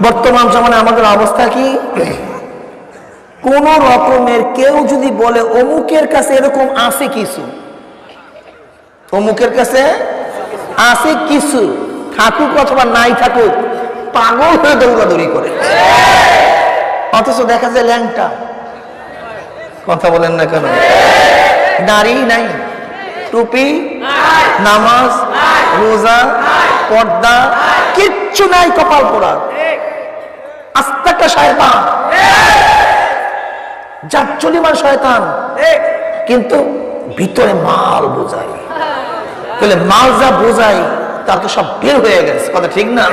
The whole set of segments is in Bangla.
বর্তমান জামানায় আমাদের অবস্থা কি? কোন রকমের কেউ যদি বলে অমুকের কাছে এরকম আছে কিছু, অমুকের কাছে আছে কিছু, থাকুক অথবা নাই থাকুক, পাগল হয়ে দৌড়াদৌড়ি করে। অথচ দেখা যায় ল্যাংটা। কথা বলেন না কেন? দাড়ি নাই, টুপি, নামাজ, রোজা, পর্দা কিচ্ছু নাই, কপাল পোড়া, আস্তাকা শয়তান, জাচ্চলিমান শয়তান, কিন্তু ভিতরে মাল বোঝায়। তাহলে মাল যা বোঝায় তার তো সব বের হয়ে গেছে। কথা ঠিক না?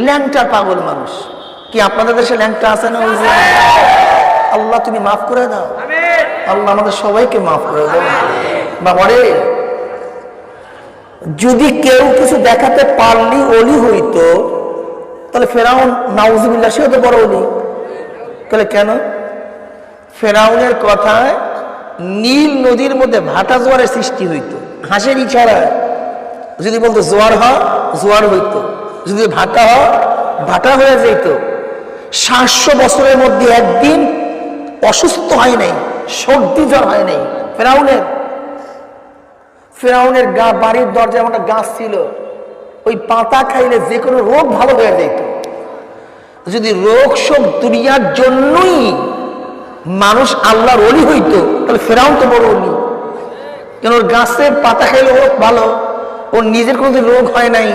ল্যাংটা পাগল মানুষ। কি আপনাদের দেশে ল্যাংটা আছে না? আল্লাহ তুমি মাফ করে দাও, আল্লাহ আমাদের সবাইকে মাফ করে দাও। বাবারে, যদি কেউ কিছু দেখাতে পারলি অলি হইতো, তাহলে ফেরাউন নাউজুবিল্লাহ সেও তো বড় অলি। তাহলে কেন? ফেরাউনের কথায় নীল নদীর মধ্যে ভাটা জোয়ারের সৃষ্টি হইতো হাঁসের ইশারায়। যদি বলতো জোয়ার হ, জোয়ার হইতো। যদি ভাটা হ, ভাটা হয়ে যেত। 700 বছরের মধ্যে একদিন অসুস্থ হয় নাই, সর্দি জ্বর হয় নাই ফেরাউনের। ফেরাউনের বাড়ির দরজায় একটা গাছ ছিল, ওই পাতা খাইলে যে কোনো রোগ ভালো হয়ে যেত। যদি রোগ সব দুনিয়ার জন্যই মানুষ আল্লাহর ওলি হইতো, তাহলে ফেরাউন তো বড় ওলি। কেন? ওর গাছের পাতা খাইলে রোগ ভালো, ওর নিজের কোনো রোগ হয় নাই,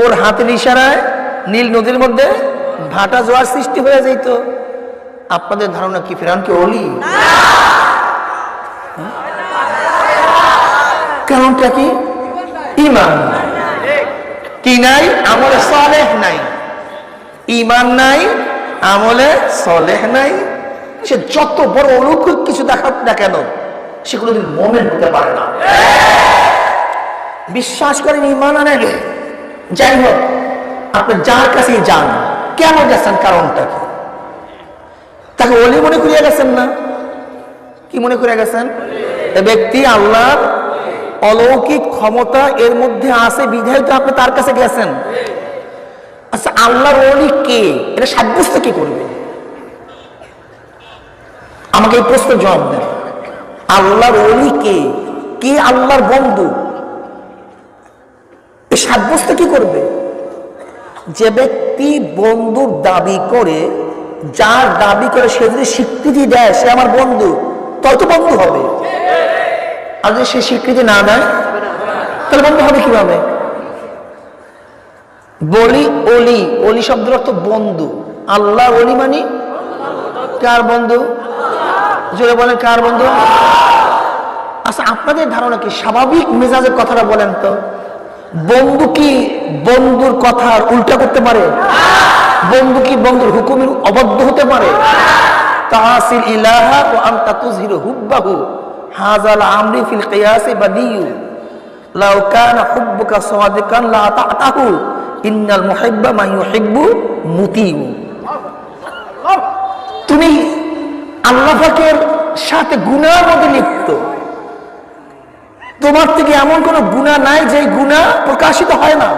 ওর হাতের ইশারায় নীল নদীর মধ্যে ভাটা জোয়ার সৃষ্টি হয়ে যেত। আপনাদের ধারণা কি ফেরাউন কি ওলি? কারণটা কি? ঈমান কি নাই, আমলে সালেহ নাই। ঈমান নাই, আমলে সালেহ নাই। সে যত বড় অলৌকিক কিছু দেখাক না কেন, সে কোনোদিন মুমিন হতে পারে না। বিশ্বাস করেন, ঈমান আনেন। যাই হোক, আপনি যার কাছেই যান, কেন গেছেন, কারণটা কি? তাকে ওলি মনে করিয়া গেছেন না? কি মনে করিয়া গেছেন? এ ব্যক্তি আল্লাহর অলৌকিক ক্ষমতা এর মধ্যে আছে বিধায় তো আপনি তার কাছে গেছেন। আচ্ছা, আল্লাহর ওলি কে, এটা সাব্যস্ত কি করবে? আমাকে এই প্রশ্নের জবাব দেন। আল্লাহর ওলি কে? কে আল্লাহর বন্ধু? এই সাব্যস্ত কি করবে? যে ব্যক্তি বন্ধুর দাবি করে, যার দাবি করে সে যদি স্বীকৃতি দেয় সে আমার বন্ধু, তত বন্ধু হবে। আর যদি সে স্বীকৃতি না দেয়, তাহলে বন্ধু হবে কিভাবে? বলি অলি, অলি শব্দের অর্থ বন্ধু। আল্লাহ অলি মানে কার বন্ধু? জোরে বলেন, কার বন্ধু? আচ্ছা, আপনাদের ধারণা কি? স্বাভাবিক মেজাজের কথাটা বলেন তো। বন্ধু কি বন্ধুর কথার উল্টা করতে পারে? বন্ধু কি বন্ধুর হুকুমের অবাধ্য হতে পারে? তাসিল ইলাহা ওয়া আনতা তুযহিরু হুব্বাহু হাযাল আমরি ফিল কিয়াসি বাদিয়ু লাউ কানা হুব্বুকা সাদিকান লা তা'তাহু ইন্নাল মুহিব্বা মান ইউহিব্বু মুতিউ। তুমি আল্লাহ পাকের সাথে গুনাহের মধ্যে লিপ্ত, তোমার থেকে এমন কোন গুনাহ নাই যে গুনাহ প্রকাশিত হয় না,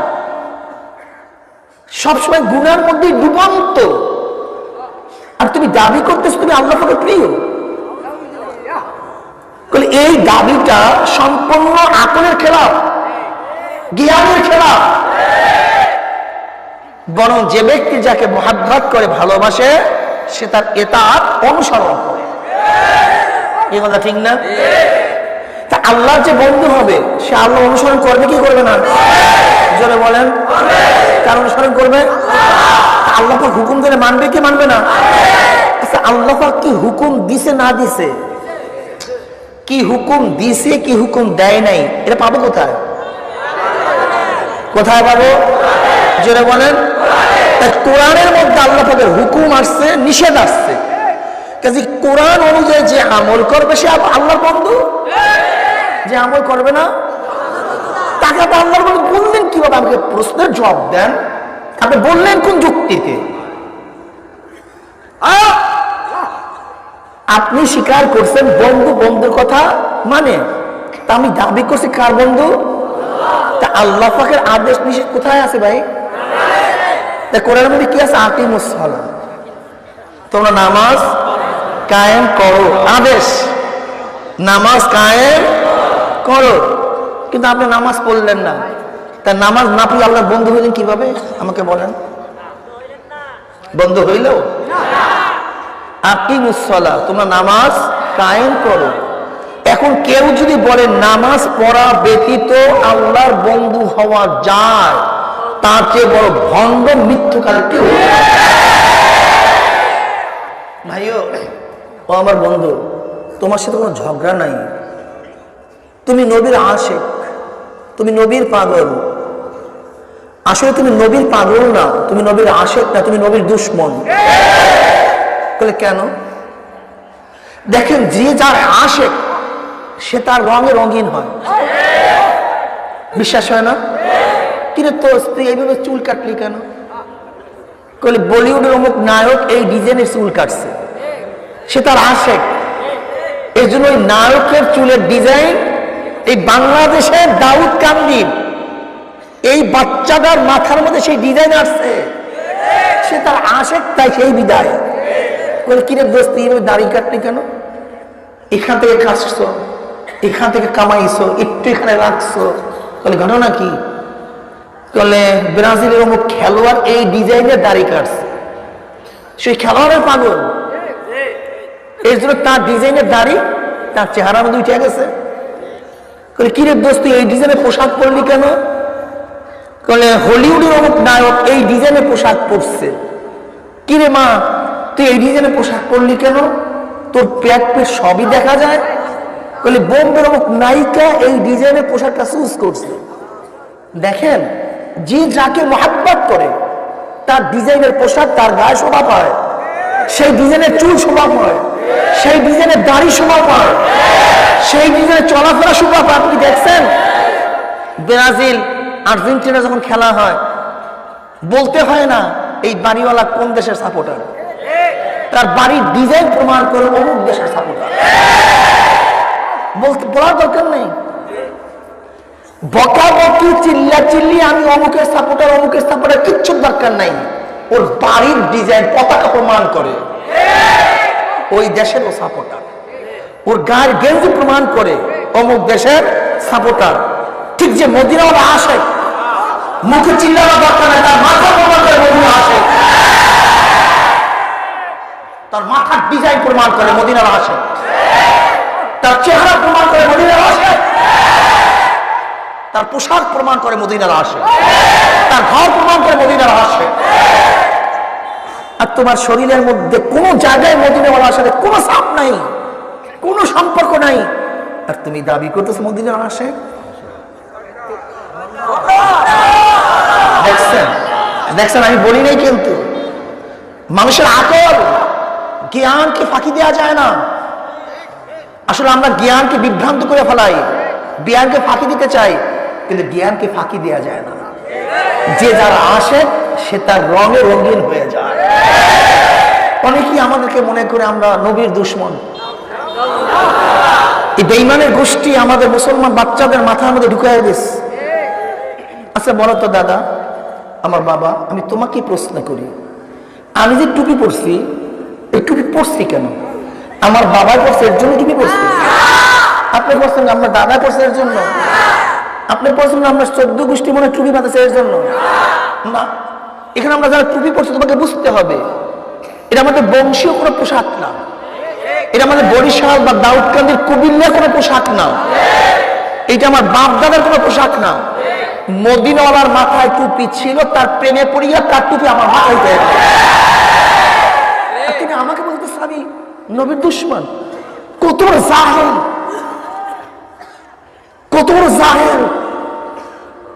সবসময় গুনার মধ্যে ডুবন্ত, আর তুমি দাবি করতেছ তুমি আল্লাহ পাকের প্রিয়। এই দাবিটা সম্পূর্ণ আকলের খেলাফ, জ্ঞানের খেলাফ। বরং যে ব্যক্তি যাকে মুহাব্বত করে, ভালোবাসে, সে তার ইতাআত অনুসরণ করে। এই কথা ঠিক না? তা আল্লাহর যে বন্ধু হবে, সে আল্লাহ অনুসরণ করবে কি করবে না? জোরে বলেন, কার অনুসরণ করবে? আল্লাহ পাক হুকুম দিলে মানবে কি মানবে না? আচ্ছা, আল্লাহ পাক কি হুকুম দিছে না দিছে, কি হুকুম দিছে কি হুকুম দেয় নাই, এটা পাবো কোথায়? কোথায় পাবো? জোরে বলেন। কোরআনের মধ্যে আল্লাহ পাকের হুকুম আসছে, নিষেধ আসছে। কাজে কোরআন অনুযায়ী যে আমল করবে সে আল্লাহর বন্ধু, যে আমল করবে না তাকে আপনি আল্লাহর বন্ধু বললেন কিভাবে? আমাকে প্রশ্নের জবাব দেন। আপনি বললেন কোন যুক্তিতে? আপনি স্বীকার করছেন বন্ধু বন্ধুর কথা মানে, তা আমি দাবি করছি কার বন্ধু? তা আল্লাহ পাকের আদেশ নিষেধ কোথায় আছে ভাই? কোরআনের মধ্যে কি আছে? আকিমুস সালাহ, তোমরা নামাজ কায়েম করো, আদেশ, নামাজ কায়েম করো। কিন্তু আপনি নামাজ পড়লেন না, তা নামাজ না পড়ে আল্লাহর বন্ধু হইলেন কিভাবে আমাকে বলেন? বন্ধু হইল? আকিমুস সালাহ, তোমরা নামাজ কায়েম করো। এখন কেউ যদি বলে নামাজ পড়া ব্যতীত আল্লাহর বন্ধু হওয়া যায়, তার চেয়ে বড় ভণ্ড মিথ্যুকার কেউ। ভাইও, ও আমার বন্ধু, তোমার সাথে কোনো ঝগড়া নাই। তুমি নবীর আশিক, তুমি নবীর পাগল। আসলে তুমি নবীর পাগল না, তুমি নবীর আশিক না, তুমি নবীর দুশমন। বলে কেন? দেখেন, যে যার আশিক সে তার রঙে রঙিন হয়। বিশ্বাস হয় না? কিন্তু তোর স্ত্রী এইভাবে চুল কাটলি কেন? বলে বলিউডের অমুক নায়ক এই ডিজাইনের চুল কাটছে, সে তার আশিক। এই জন্য ওই নায়কের চুলের ডিজাইন, এই বাংলাদেশের দাউদ কান্দির এই বাচ্চাটার মাথার মধ্যে সেই ডিজাইন আসছে, সে তার আশিক, তাই সেই বিদায়। বলে কিরে দোস্ত, এইভাবে দাড়ি কাটলি কেন? এখান থেকে কাটছো, এখান থেকে কামাইছো, একটু এখানে রাখছো। বলে ঘটনা কি? বলে ব্রাজিলের অমুক খেলোয়াড় এই ডিজাইনের দাড়ি কাটছে, সেই খেলোয়াড়ের পাগল, এর জন্য তার ডিজাইনের দাড়ি তার চেহারার মধ্যে উঠে গেছে। বলে কিরে দোস্ত, এই ডিজাইনের পোশাক পরলি কেন? বলে হলিউডের অমুক নায়ক এই ডিজাইনের পোশাক পরছে। কিরে মা, তুই এই ডিজাইনের পোশাক পরলি কেন? তোর পেট সবই দেখা যায়। বলে বোম্বের অমুক নায়িকা এই ডিজাইনের পোশাকটা চুজ করছে। দেখেন, যে যাকে মহাব্বত করে তার ডিজাইনের পোশাক তার গায়ে শোভা পায়, সেই ডিজাইনের চুল শোভা পায়, সেই ডিজাইনের দাড়ি শোভা পায়, সেই ডিজাইনের চলাফেরা শোভা পায়। আপনি দেখছেন ব্রাজিল আর্জেন্টিনা যখন খেলা হয়, বলতে হয় না এই বাড়িওয়ালা কোন দেশের সাপোর্টার, তার বাড়ির ডিজাইন প্রমাণ করে অমুক দেশের সাপোর্টার। বলার দরকার নেই, বকাবকি চিল্লা চিল্লি আমি অমুকের সাপোর্টার অমুকের সাপোর্টার কিচ্ছু দরকার নাই। ওর বাড়ির ডিজাইন পতাকা প্রমাণ করে ওই দেশের ও সাপোর্টার, ওর গায়ের গেঞ্জি প্রমাণ করে অমুক দেশের সাপোর্টার। ঠিক যে মদিনাওয়ালা আসে, মুখে চিল্লানোর দরকার নাই, তার মাথা প্রমাণ করে মদিনা আসে, তার মাথার ডিজাইন প্রমাণ করে মদিনার আসে, তার চেহারা প্রমাণ করে মদিনার আসে, তার পোশাক প্রমাণ করে মদিনার আসে, তার ঘর প্রমাণ করে মদিনার আসে। আর তোমার শরীরের মধ্যে কোনো জায়গায় মদিনাওয়ালার সাথে কোনো ছাপ নাই, কোনো সম্পর্ক নাই, আর তুমি দাবি করতেছো মদিনার আসে। দেখছেন দেখছেন, আমি বলি নাই, কিন্তু মানুষের আকল জ্ঞানকে ফাঁকি দেওয়া যায় না। আসলে আমরা জ্ঞানকে বিভ্রান্ত করে ফেলাই, জ্ঞানকে ফাঁকি দিতে চাই, কিন্তু জ্ঞানকে ফাঁকি দেওয়া যায় না। যে যারা আসে সে তার রঙে রঙিন হয়ে যায়। অনেকেই আমাদেরকে মনে করে আমরা নবীর দুশমন। এই বেঈমানের গোষ্ঠী আমাদের মুসলমান বাচ্চাদের মাথার মধ্যে ঢুকাই দিস। আচ্ছা বলো তো দাদা, আমার বাবা, আমি তোমাকে প্রশ্ন করি, আমি যে টুপি পরছি, এই টুপি পরছি কেন? আমার বাবা পরছে এর জন্য টুপি পরছি? আপনি পরছেন আপনার দাদা পরছে এর জন্য? আপনি পরছেন আপনার 14 গোষ্ঠী মনে টুপি বাঁধেছে এর জন্য? না, এখানে আমরা যারা টুপি পরছি তোমাকে বুঝতে হবে, এটা আমাদের বংশীয় কোনো পোশাক না, এটা আমাদের বরিশাল বা দাউদকান্দির কুমিল্লার কোনো পোশাক না, এটা আমার বাপ দাদার কোনো পোশাক না। মদিনাওয়ালার মাথায় টুপি ছিল, তার প্রেমে পড়িয়া তার টুপি আমার মাথায় দেয়। তিনি আমাকে বলতেছেন আমি নবীর দুশমন। কত বড় জাহেল, কত বড় জাহেল।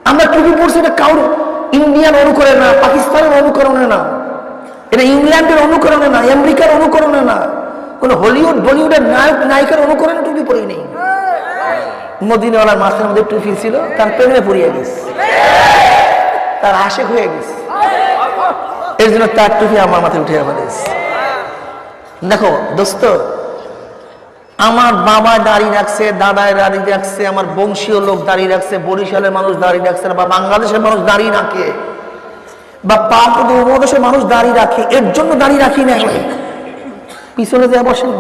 আমরা টুপি পড়ছি, এটা কাউর ইন্ডিয়ান অনুকরণে না, পাকিস্তানের অনুকরণে না, এটা ইংল্যান্ডের অনুকরণে না, আমেরিকার অনুকরণে না, কোন হলিউড বলিউডের নায়ক নায়িকার অনুকরণে টুপি পরি নেই। মদিনাওয়ালার মাথার মধ্যে টুপি ছিল, তার প্রেমে পড়িয়ে গেছে, তার আশিক হয়ে গেছে, এর জন্য তার টুপি আমার মাথায় উঠে ফেলেছে। দেখো দোস্ত, আমার বাবা দাড়ি রাখছে, দাদায় দাড়ি রাখছে, আমার বংশীয় লোক দাড়ি রাখছে, বরিশালের মানুষ দাড়ি রাখছে না, বা বাংলাদেশের মানুষ দাড়ি রাখে। বা পাক উপমহাদেশে মানুষ দাড়ি রাখে, এর জন্য দাড়ি রাখি না, পিছনে যায় বসেন।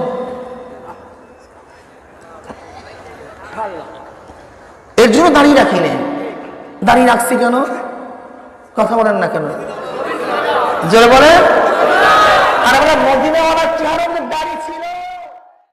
এর জন্য দাঁড়িয়ে রাখি নেই। দাঁড়িয়ে রাখছি কেন? কথা বলেন না কেন? জোরে বলেন। আর আমরা মদিনাওয়ালার চেহারা